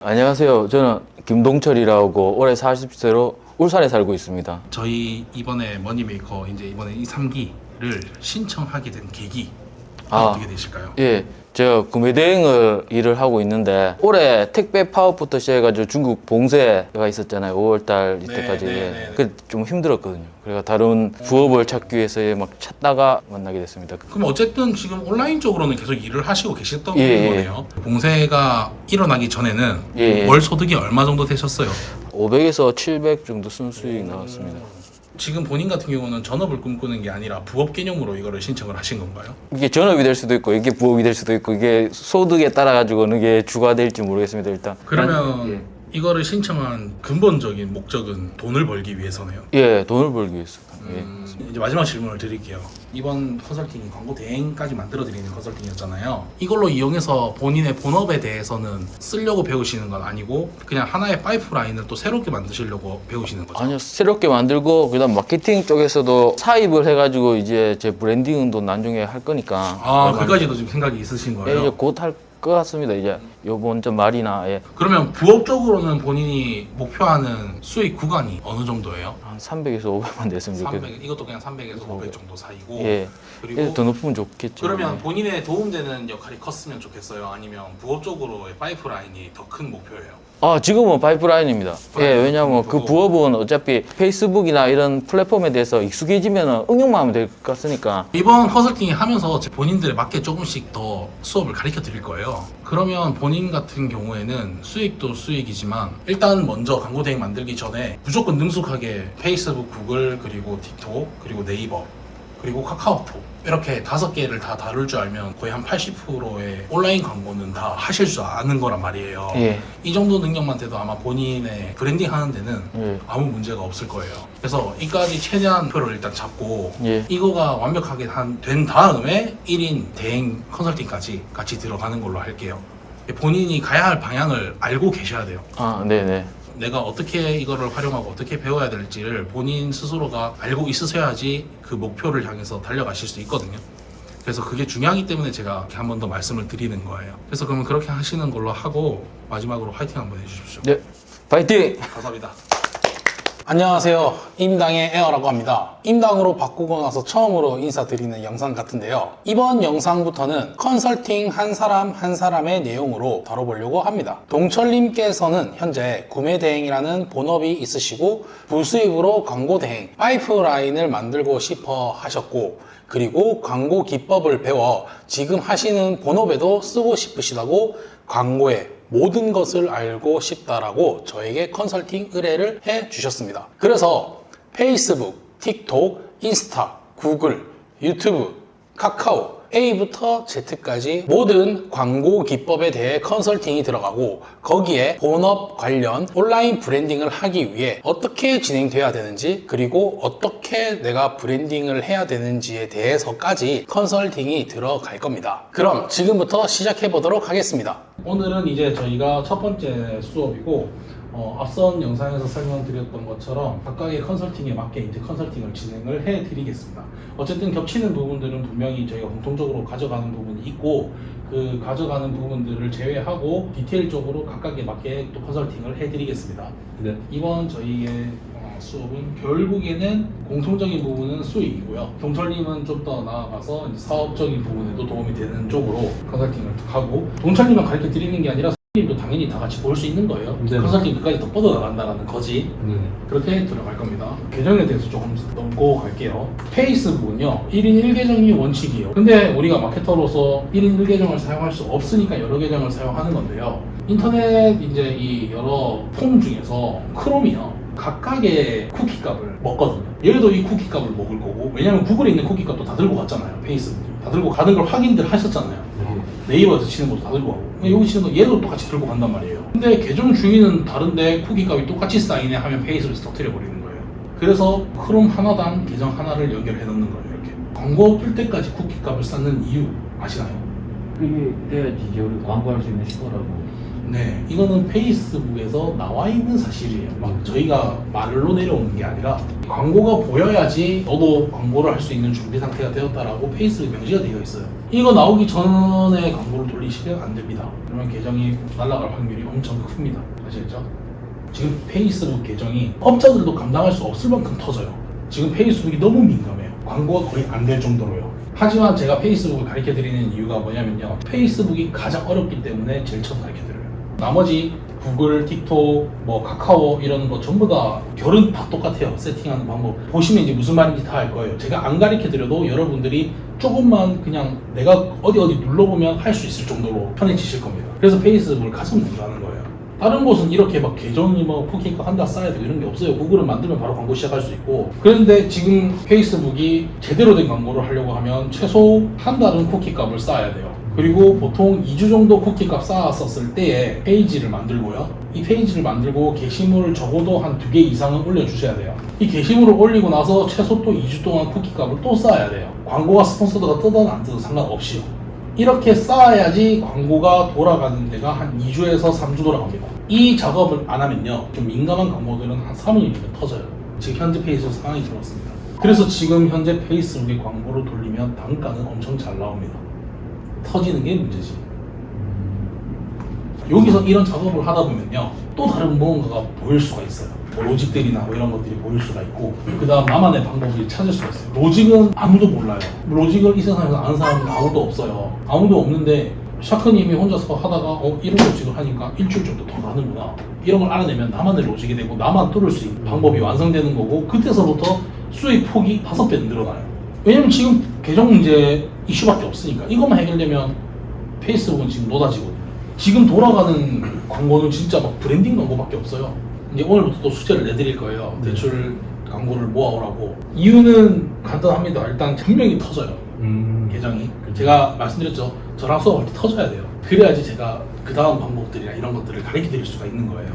안녕하세요. 저는 김동철이라고 올해 40세로 울산에 살고 있습니다. 저희 이번에 머니메이커 이번에 이 3기를 신청하게 된 계기가 아. 어떻게 되실까요? 예, 제가 구매 대행을 일을 하고 있는데 올해 택배 파업부터 시작해가지고 중국 봉쇄가 있었잖아요. 5월달 이때까지. 네. 그게 좀 힘들었거든요. 그래서 다른 부업을 찾기 위해서 막 찾다가 만나게 됐습니다. 그럼 어쨌든 지금 온라인적으로는 계속 일을 하시고 계셨던 예, 거네요. 봉쇄가 일어나기 전에는 예. 월 소득이 얼마 정도 되셨어요? 500에서 700 정도 순수익 나왔습니다. 지금 본인 같은 경우는 전업을 꿈꾸는 게 아니라 부업 개념으로 이거를 신청을 하신 건가요? 이게 전업이 될 수도 있고 이게 부업이 될 수도 있고 이게 소득에 따라 가지고는 이게 주가 될지 모르겠습니다. 일단 그러면 이거를 신청한 근본적인 목적은 돈을 벌기 위해서네요. 예, 돈을 벌기 위해서. 예. 이제 마지막 질문을 드릴게요. 이번 컨설팅이 광고 대행까지 만들어 드리는 컨설팅이었잖아요. 이걸로 이용해서 본인의 본업에 대해서는 쓰려고 배우시는 건 아니고 그냥 하나의 파이프라인을 또 새롭게 만드시려고 배우시는 거죠? 아니요, 새롭게 만들고 그다음 마케팅 쪽에서도 사입을 해가지고 이제 제 브랜딩도 나중에 할 거니까. 아, 그까지도 지금 생각이 있으신 예, 거예요? 이제 곧 할 것 같습니다. 이제 요번 좀 말이나 그러면 부업적으로는 본인이 목표하는 수익 구간이 어느 정도예요? 한 300에서 500만 됐으면 좋겠어요. 300, 이것도 그냥 300에서 500 정도 사이고. 예. 그리고 더 높으면 좋겠죠. 그러면 예. 본인의 도움되는 역할이 컸으면 좋겠어요? 아니면 부업적으로의 파이프라인이 더 큰 목표예요? 아, 지금은 파이프라인입니다. 예, 왜냐하면 그 부업은 어차피 페이스북이나 이런 플랫폼에 대해서 익숙해지면 응용만 하면 될 것 같으니까. 이번 컨설팅이 하면서 본인들에 맞게 조금씩 더 수업을 가르쳐 드릴 거예요. 그러면 본인 같은 경우에는 수익도 수익이지만 일단 먼저 광고 대행 만들기 전에 무조건 능숙하게 페이스북, 구글, 그리고 틱톡, 그리고 네이버, 그리고 카카오톡 이렇게 5개를 다 다룰 줄 알면 거의 한 80%의 온라인 광고는 다 하실 줄 아는 거란 말이에요. 예. 이 정도 능력만 돼도 아마 본인의 브랜딩 하는 데는 예. 아무 문제가 없을 거예요. 그래서 이까지 최대한 목표를 일단 잡고 예. 이거가 완벽하게 된 다음에 1인 대행 컨설팅까지 같이 들어가는 걸로 할게요. 본인이 가야 할 방향을 알고 계셔야 돼요. 아, 네네. 내가 어떻게 이거를 활용하고 어떻게 배워야 될지를 본인 스스로가 알고 있으셔야지 그 목표를 향해서 달려가실 수 있거든요. 그래서 그게 중요하기 때문에 제가 한 번 더 말씀을 드리는 거예요. 그래서 그러면 그렇게 하시는 걸로 하고 마지막으로 화이팅 한번 해주십시오. 네, 파이팅! 감사합니다. 안녕하세요. 임당의 에어라고 합니다. 임당으로 바꾸고 나서 처음으로 인사드리는 영상 같은데요. 이번 영상부터는 컨설팅 한 사람 한 사람의 내용으로 다뤄보려고 합니다. 동철님께서는 현재 구매 대행이라는 본업이 있으시고 부수입으로 광고 대행, 파이프라인을 만들고 싶어 하셨고 그리고 광고 기법을 배워 지금 하시는 본업에도 쓰고 싶으시다고 광고에 모든 것을 알고 싶다라고 저에게 컨설팅 의뢰를 해 주셨습니다. 그래서 페이스북, 틱톡, 인스타, 구글, 유튜브, 카카오, A부터 Z까지 모든 광고 기법에 대해 컨설팅이 들어가고 거기에 본업 관련 온라인 브랜딩을 하기 위해 어떻게 진행돼야 되는지 그리고 어떻게 내가 브랜딩을 해야 되는지에 대해서까지 컨설팅이 들어갈 겁니다. 그럼 지금부터 시작해 보도록 하겠습니다. 오늘은 이제 저희가 첫 번째 수업이고 앞선 영상에서 설명드렸던 것처럼 각각의 컨설팅에 맞게 이제 컨설팅을 진행을 해 드리겠습니다. 어쨌든 겹치는 부분들은 분명히 저희가 공통적으로 가져가는 부분이 있고 그 가져가는 부분들을 제외하고 디테일적으로 각각에 맞게 또 컨설팅을 해 드리겠습니다. 네. 이번 저희의 수업은 결국에는 공통적인 부분은 수익이고요. 동철님은 좀 더 나아가서 이제 사업적인 부분에도 도움이 되는 쪽으로 컨설팅을 하고 동철님만 가르쳐 드리는 게 아니라 님도 당연히 다 같이 볼 수 있는 거예요. 네. 컨설팅 끝까지 더 뻗어나간다는 거지. 그렇게 들어갈 겁니다. 계정에 대해서 조금 넘고 갈게요. 페이스북은요 1인 1계정이 원칙이에요. 근데 우리가 마케터로서 1인 1계정을 사용할 수 없으니까 여러 계정을 사용하는 건데요. 인터넷 이제 이 여러 폼 중에서 크롬이요 각각의 쿠키 값을 먹거든요. 얘도 이 쿠키 값을 먹을 거고, 왜냐면 구글에 있는 쿠키 값도 다 들고 갔잖아요. 페이스북이 다 들고 가는 걸 확인들 하셨잖아요. 네이버에서 치는 것도 다 들고 가고 여기 치는 거 얘도 똑같이 들고 간단 말이에요. 근데 계정 주인은 다른데 쿠키 값이 똑같이 쌓이네 하면 페이스북에서 터뜨려 버리는 거예요. 그래서 크롬 하나당 계정 하나를 연결해 놓는 거예요. 이렇게 광고 뜰 때까지 쿠키 값을 쌓는 이유 아시나요? 그게 돼야지 이제 우리 광고할 수 있는 시도라고. 네, 이거는 페이스북에서 나와 있는 사실이에요. 막 저희가 말로 내려오는 게 아니라 광고가 보여야지 너도 광고를 할 수 있는 준비 상태가 되었다라고 페이스북에 명시가 되어 있어요. 이거 나오기 전에 광고를 돌리시면 안 됩니다. 그러면 계정이 날아갈 확률이 엄청 큽니다. 아시겠죠? 지금 페이스북 계정이 업자들도 감당할 수 없을 만큼 터져요. 지금 페이스북이 너무 민감해요. 광고가 거의 안 될 정도로요. 하지만 제가 페이스북을 가르쳐드리는 이유가 뭐냐면요. 페이스북이 가장 어렵기 때문에 제일 처음 가르쳐드려요. 나머지 구글, 틱톡, 뭐 카카오 이런 거 전부 다 결은 다 똑같아요. 세팅하는 방법. 보시면 이제 무슨 말인지 다 알 거예요. 제가 안 가르쳐드려도 여러분들이 조금만 그냥 내가 어디 눌러보면 할 수 있을 정도로 편해지실 겁니다. 그래서 페이스북을 가장 먼저 하는 거예요. 다른 곳은 이렇게 막 계정이 뭐 쿠키가 한다 쌓아야 되고 이런 게 없어요. 구글은 만들면 바로 광고 시작할 수 있고. 그런데 지금 페이스북이 제대로 된 광고를 하려고 하면 최소 한 달은 쿠키 값을 쌓아야 돼요. 그리고 보통 2주 정도 쿠키 값 쌓았었을 때에 페이지를 만들고요. 이 페이지를 만들고 게시물을 적어도 한 2개 이상은 올려주셔야 돼요. 이 게시물을 올리고 나서 최소 또 2주 동안 쿠키 값을 또 쌓아야 돼요. 광고가 스폰서드가 뜨든 안 뜨든 상관없이요. 이렇게 쌓아야지 광고가 돌아가는 데가 한 2주에서 3주 돌아갑니다. 이 작업을 안 하면요, 좀 민감한 광고들은 한 3일이면 터져요. 지금 현재 페이스북 상황이 들어왔습니다. 그래서 지금 현재 페이스북에 광고를 돌리면 단가는 엄청 잘 나옵니다. 터지는 게 문제지. 여기서 이런 작업을 하다 보면요, 또 다른 무언가가 보일 수가 있어요. 뭐 로직들이나 뭐 이런 것들이 보일 수가 있고, 그 다음 나만의 방법을 찾을 수가 있어요. 로직은 아무도 몰라요. 로직을 이 세상에서 아는 사람은 아무도 없어요. 아무도 없는데 샤크님이 혼자서 하다가 이런 로직을 하니까 일주일 정도 더 가는구나, 이런 걸 알아내면 나만의 로직이 되고 나만 뚫을 수 있는 방법이 완성되는 거고, 그때서부터 수익 폭이 5배 늘어나요. 왜냐면 지금 계정 문제 이슈밖에 없으니까. 이것만 해결되면 페이스북은 지금 노다지거든요. 지금 돌아가는 광고는 진짜 막 브랜딩 광고밖에 없어요. 이제 오늘부터 또 숙제를 내드릴 거예요. 대출 광고를 모아오라고. 이유는 간단합니다. 일단 분명히 터져요. 계정이. 제가 말씀드렸죠. 저랑 수업할 때 터져야 돼요. 그래야지 제가 그 다음 방법들이나 이런 것들을 가르쳐 드릴 수가 있는 거예요.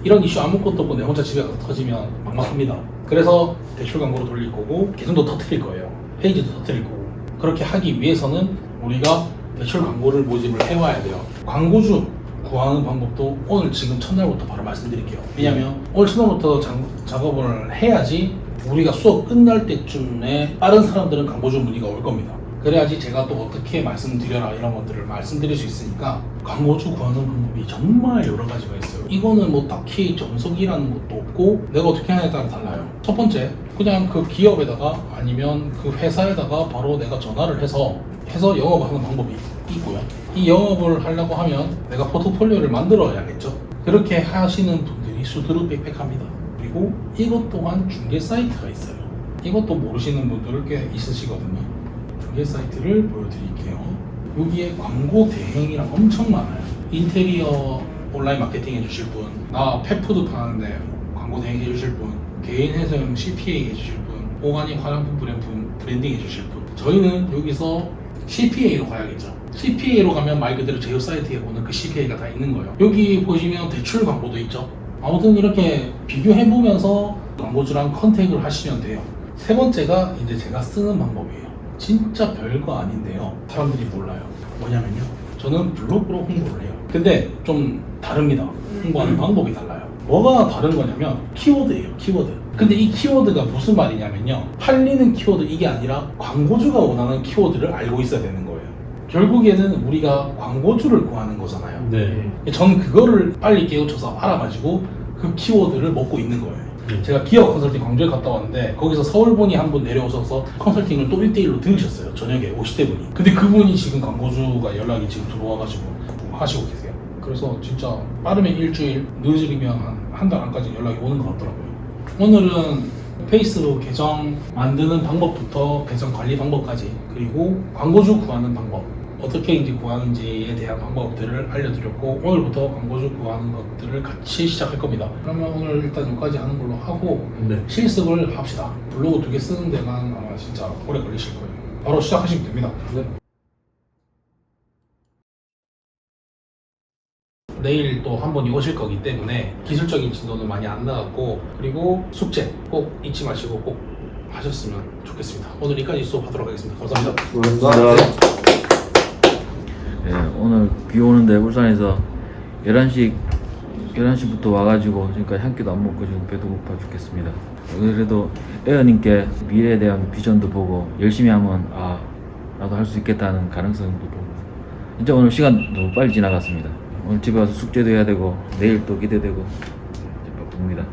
이런 이슈 아무것도 없고 내 혼자 집에 가서 터지면 막막합니다. 그래서 대출 광고를 돌릴 거고, 계정도 터뜨릴 거예요. 페이지도 터뜨릴 거고. 그렇게 하기 위해서는 우리가 대출 광고를 모집을 해와야 돼요. 광고주 구하는 방법도 오늘 지금 첫날부터 바로 말씀드릴게요. 왜냐면 오늘 첫날부터 작업을 해야지 우리가 수업 끝날 때쯤에 다른 사람들은 광고주 문의가 올 겁니다. 그래야지 제가 또 어떻게 말씀드려라 이런 것들을 말씀드릴 수 있으니까. 광고주 구하는 방법이 정말 여러 가지가 있어요. 이거는 뭐 딱히 정석이라는 것도 없고 내가 어떻게 하냐에 따라 달라요. 첫 번째, 그냥 그 기업에다가 아니면 그 회사에다가 바로 내가 전화를 해서 영업하는 방법이 있고요. 이 영업을 하려고 하면 내가 포트폴리오를 만들어야겠죠. 그렇게 하시는 분들이 수두룩빽빽합니다. 그리고 이것 또한 중개 사이트가 있어요. 이것도 모르시는 분들 꽤 있으시거든요. 중개 사이트를 보여드릴게요. 여기에 광고 대행이랑 엄청 많아요. 인테리어 온라인 마케팅 해주실 분, 나 펫푸드 파는데 광고 대행 해주실 분, 개인 해서용 CPA 해주실 분, 오가닉 화장품 브랜딩 해주실 분. 저희는 여기서 CPA로 가야겠죠. CPA로 가면 말 그대로 제휴 사이트에 보는 그 CPA가 다 있는 거예요. 여기 보시면 대출 광고도 있죠. 아무튼 이렇게 비교해보면서 광고주랑 컨택을 하시면 돼요. 세 번째가 이제 제가 쓰는 방법이에요. 진짜 별거 아닌데요. 사람들이 몰라요. 뭐냐면요, 저는 블로그로 홍보를 해요. 근데 좀 다릅니다. 홍보하는 방법이 달라요. 뭐가 다른 거냐면 키워드예요. 키워드. 근데 이 키워드가 무슨 말이냐면요, 팔리는 키워드 이게 아니라 광고주가 원하는 키워드를 알고 있어야 되는 거예요. 결국에는 우리가 광고주를 구하는 거잖아요. 네. 전 그거를 빨리 깨우쳐서 알아가지고 그 키워드를 먹고 있는 거예요. 제가 기업 컨설팅 광주에 갔다 왔는데 거기서 서울분이 한 분 내려오셔서 컨설팅을 또 1대1로 들으셨어요. 저녁에 50대 분이. 근데 그분이 지금 광고주가 연락이 지금 들어와가지고 하시고 계세요. 그래서 진짜 빠르면 일주일, 늦으면 한 달 안까지 연락이 오는 것 같더라고요. 오늘은 페이스북 계정 만드는 방법부터 계정 관리 방법까지, 그리고 광고주 구하는 방법, 어떻게 이제 구하는지에 대한 방법들을 알려드렸고, 오늘부터 광고주 구하는 것들을 같이 시작할 겁니다. 그러면 오늘 일단 여기까지 하는 걸로 하고 네. 실습을 합시다. 블로그 2개 쓰는 데만 아마 진짜 오래 걸리실 거예요. 바로 시작하시면 됩니다. 네. 내일 또 한 번이 오실 거기 때문에 기술적인 진도는 많이 안 나갔고, 그리고 숙제 꼭 잊지 마시고 꼭 하셨으면 좋겠습니다. 오늘 여기까지 수업하도록 하겠습니다. 감사합니다. 고맙습니다. 예, 오늘 비 오는데 울산에서 11시부터 와가지고 지금까지 한 끼도 안 먹고 지금 배도 고파 죽겠습니다. 그래도 에어님께 미래에 대한 비전도 보고 열심히 하면 나도 할 수 있겠다는 가능성도 보고 진짜 오늘 시간 너무 빨리 지나갔습니다. 오늘 집에 와서 숙제도 해야 되고 내일 또 기대되고 이제 바쁩니다.